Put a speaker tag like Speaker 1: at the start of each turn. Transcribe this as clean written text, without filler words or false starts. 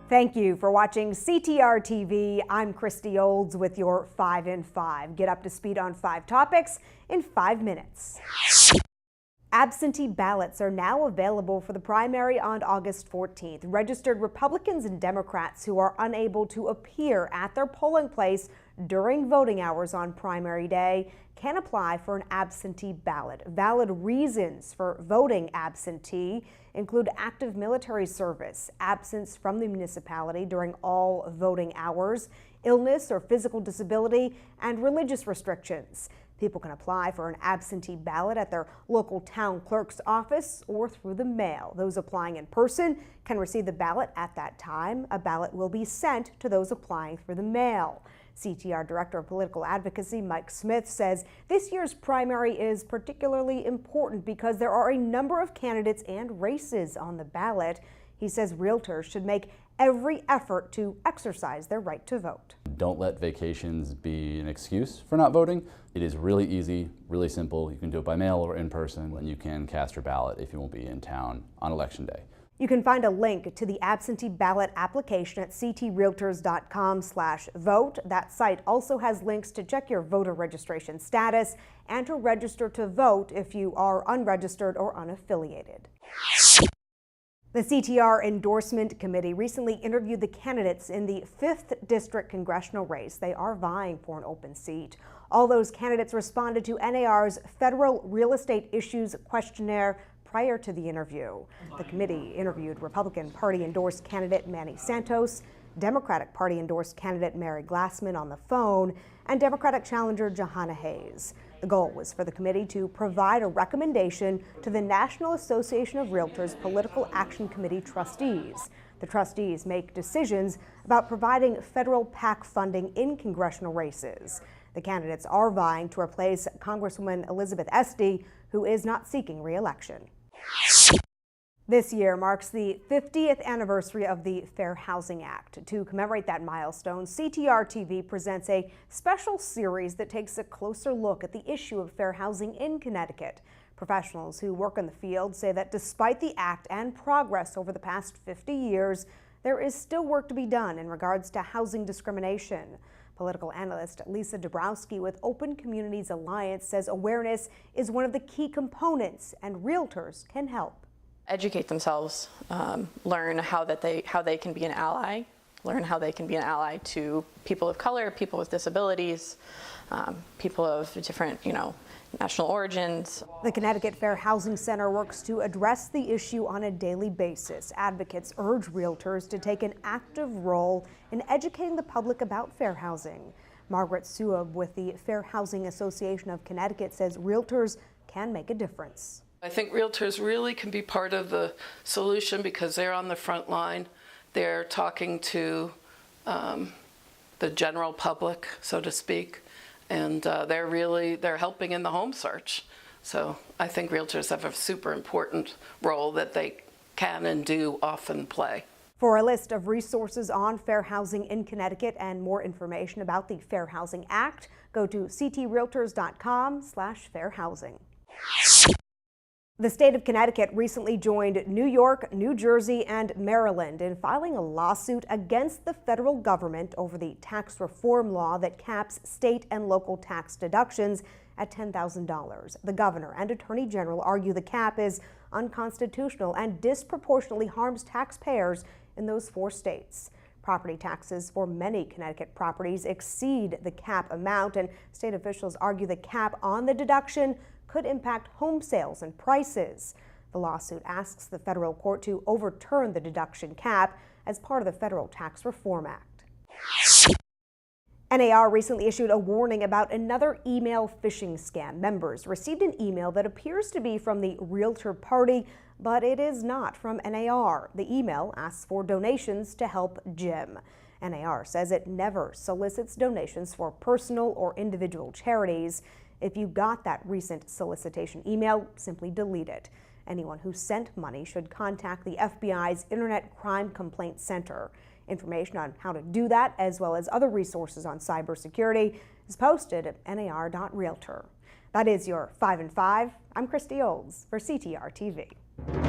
Speaker 1: Thank you for watching CTR TV. I'm Christy Olds with your 5 in 5. Get up to speed on 5 topics in 5 minutes. Absentee ballots are now available for the primary on August 14th. Registered Republicans and Democrats who are unable to appear at their polling place during voting hours on primary day can apply for an absentee ballot. Valid reasons for voting absentee include active military service, absence from the municipality during all voting hours, illness or physical disability, and religious restrictions. People can apply for an absentee ballot at their local town clerk's office or through the mail. Those applying in person can receive the ballot at that time. A ballot will be sent to those applying through the mail. CTR Director of Political Advocacy Mike Smith says this year's primary is particularly important because there are a number of candidates and races on the ballot. He says realtors should make every effort to exercise their right to vote.
Speaker 2: Don't let vacations be an excuse for not voting. It is really easy, really simple. You can do it by mail or in person, and you can cast your ballot if you won't be in town on Election Day.
Speaker 1: You can find a link to the absentee ballot application at ctrealtors.com/vote. That site also has links to check your voter registration status and to register to vote if you are unregistered or unaffiliated. The CTR Endorsement Committee recently interviewed the candidates in the 5th District Congressional race. They are vying for an open seat. All those candidates responded to NAR's Federal Real Estate Issues Questionnaire prior to the interview. The committee interviewed Republican Party-endorsed candidate Manny Santos, Democratic Party-endorsed candidate Mary Glassman on the phone, and Democratic challenger Johanna Hayes. The goal was for the committee to provide a recommendation to the National Association of Realtors Political Action Committee trustees. The trustees make decisions about providing federal PAC funding in congressional races. The candidates are vying to replace Congresswoman Elizabeth Esty, who is not seeking re-election. This year marks the 50th anniversary of the Fair Housing Act. To commemorate that milestone, CTR TV presents a special series that takes a closer look at the issue of fair housing in Connecticut. Professionals who work in the field say that despite the act and progress over the past 50 years, there is still work to be done in regards to housing discrimination. Political analyst Lisa Dabrowski with Open Communities Alliance says awareness is one of the key components and realtors can help.
Speaker 3: Educate themselves, learn how they can be an ally, learn how they can be an ally to people of color, people with disabilities, people of different, national origins.
Speaker 1: The Connecticut Fair Housing Center works to address the issue on a daily basis. Advocates urge realtors to take an active role in educating the public about fair housing. Margaret Suab with the Fair Housing Association of Connecticut says realtors can make a difference.
Speaker 4: I think realtors really can be part of the solution because they're on the front line. They're talking to the general public, so to speak, and they're helping in the home search. So I think realtors have a super important role that they can and do often play.
Speaker 1: For a list of resources on fair housing in Connecticut and more information about the Fair Housing Act, go to ctrealtors.com/fairhousing. The state of Connecticut recently joined New York, New Jersey, and Maryland in filing a lawsuit against the federal government over the tax reform law that caps state and local tax deductions at $10,000. The governor and attorney general argue the cap is unconstitutional and disproportionately harms taxpayers in those 4 states. Property taxes for many Connecticut properties exceed the cap amount, and state officials argue the cap on the deduction could impact home sales and prices. The lawsuit asks the federal court to overturn the deduction cap as part of the Federal Tax Reform Act. NAR recently issued a warning about another email phishing scam. Members received an email that appears to be from the Realtor Party, but it is not from NAR. The email asks for donations to help Jim. NAR says it never solicits donations for personal or individual charities. If you got that recent solicitation email, simply delete it. Anyone who sent money should contact the FBI's Internet Crime Complaint Center. Information on how to do that, as well as other resources on cybersecurity, is posted at nar.realtor. That is your 5 and 5. I'm Christy Olds for CTR TV.